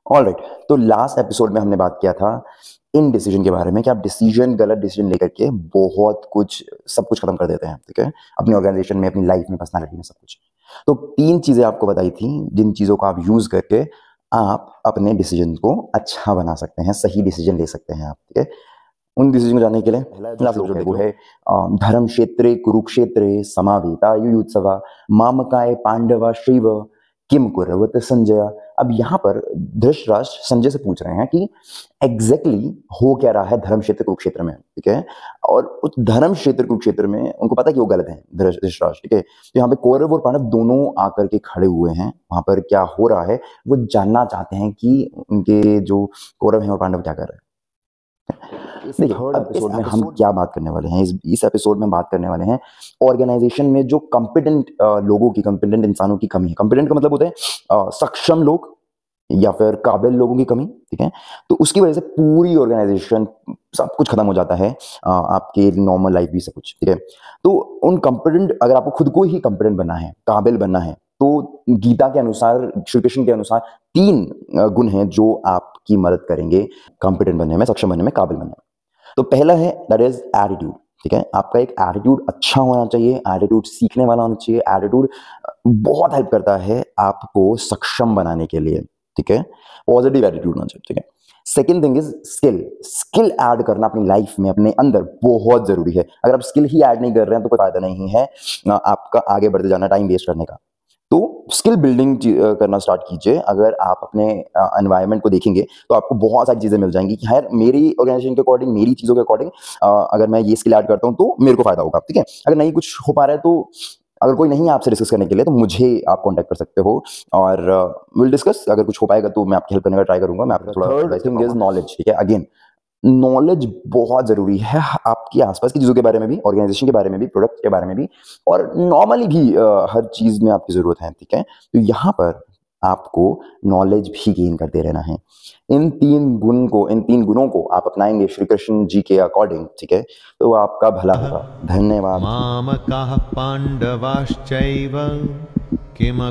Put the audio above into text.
Alright, तो last episode में हमने बात किया था इन डिसीजन के बारे में कि आप डिसीजन गलत डिसीजन लेकर के बहुत कुछ सब कुछ खत्म कर देते हैं, ठीक है, अपनी ऑर्गेनाइजेशन में, अपनी लाइफ में, पर्सनालिटी में, सब कुछ। तो 3 चीजें आपको बताई थी जिन चीजों को आप यूज करके आप अपने डिसीजन को अच्छा बना सकते हैं, सही डिसीजन ले सकते हैं आप, ठीक है। उन डिसीजन को जानने के लिए पहला श्लोक है वो है धर्म क्षेत्रे कुरुक्षेत्रे समावेता युयुत्सवा मामकाय पांडवा श्रीव किम कुरवत संजय। अब यहाँ पर धृतराष्ट्र संजय से पूछ रहे हैं कि एग्जैक्टली हो क्या रहा है धर्म क्षेत्र कुरुक्षेत्र में, ठीक है। और उस धर्म क्षेत्र कुरुक्षेत्र में उनको पता है कि वो गलत है धृतराष्ट्र, ठीक है। तो यहाँ पे कौरव और पांडव दोनों आकर के खड़े हुए हैं, वहां पर क्या हो रहा है वो जानना चाहते हैं कि उनके जो कौरव हैं और पांडव क्या कर रहे हैं। देखिए, अब एपिसोड में हम क्या बात करने वाले हैं, इस एपिसोड में बात करने वाले हैं ऑर्गेनाइजेशन में जो कंपिटेंट लोगों की, कंपिटेंट इंसानों की कमी है। कंपिटेंट का मतलब होता है सक्षम लोग या फिर काबिल लोगों की कमी, ठीक है। तो उसकी वजह से पूरी ऑर्गेनाइजेशन सब कुछ खत्म हो जाता है, आपके नॉर्मल लाइफ भी सब कुछ, ठीक है। तो उन कंपिटेंट, अगर आपको खुद को ही कंपिटेंट बनना है, काबिल बनना है, तो गीता के अनुसार, श्री कृष्ण के अनुसार 3 गुण हैं जो आपकी मदद करेंगे कंपिटेंट बनने में, सक्षम बनने में, काबिल बनने में। तो पहला है दैट इज एटीट्यूड, ठीक है। आपका एक एटीट्यूड अच्छा होना चाहिए, एटीट्यूड सीखने वाला होना चाहिए। एटीट्यूड बहुत हेल्प करता है आपको सक्षम बनाने के लिए, ठीक है। पॉजिटिव एटीट्यूड होना चाहिए, ठीक है। Second thing is skill. Skill add करना अपनी लाइफ में, अपने अंदर बहुत जरूरी है। अगर आप स्किल ही ऐड नहीं कर रहे हैं तो कोई फायदा नहीं है आपका आगे बढ़ते जाना, टाइम वेस्ट करने का। तो स्किल बिल्डिंग करना स्टार्ट कीजिए। अगर आप अपने एनवायरनमेंट को देखेंगे तो आपको बहुत सारी चीजें मिल जाएंगी कि यार मेरी ऑर्गेनाइजेशन के अकॉर्डिंग, मेरी चीजों के अकॉर्डिंग अगर मैं ये स्किल ऐड करता हूँ तो मेरे को फायदा होगा, ठीक है। अगर नहीं कुछ हो पा रहा है तो अगर कोई नहीं है आपसे डिस्कस करने के लिए तो मुझे आप कांटेक्ट कर सकते हो और विल डिस्कस। अगर कुछ हो पाएगा तो मैं आपकी हेल्प करने का ट्राई करूंगा। मैं आपको थोड़ा थर्ड थिंग इज नॉलेज, ठीक है। अगेन नॉलेज बहुत जरूरी है आपकी आसपास की चीजों के बारे में भी, ऑर्गेनाइजेशन के बारे में भी, प्रोडक्ट के बारे में भी, और नॉर्मली भी हर चीज में आपकी जरूरत है, ठीक है। तो यहाँ पर आपको नॉलेज भी गेन करते रहना है। इन 3 गुणों को आप अपनाएंगे श्री कृष्ण जी के अकॉर्डिंग, ठीक है, तो आपका भला होगा। धन्यवाद। मामकाः पांडवाश्चैव किम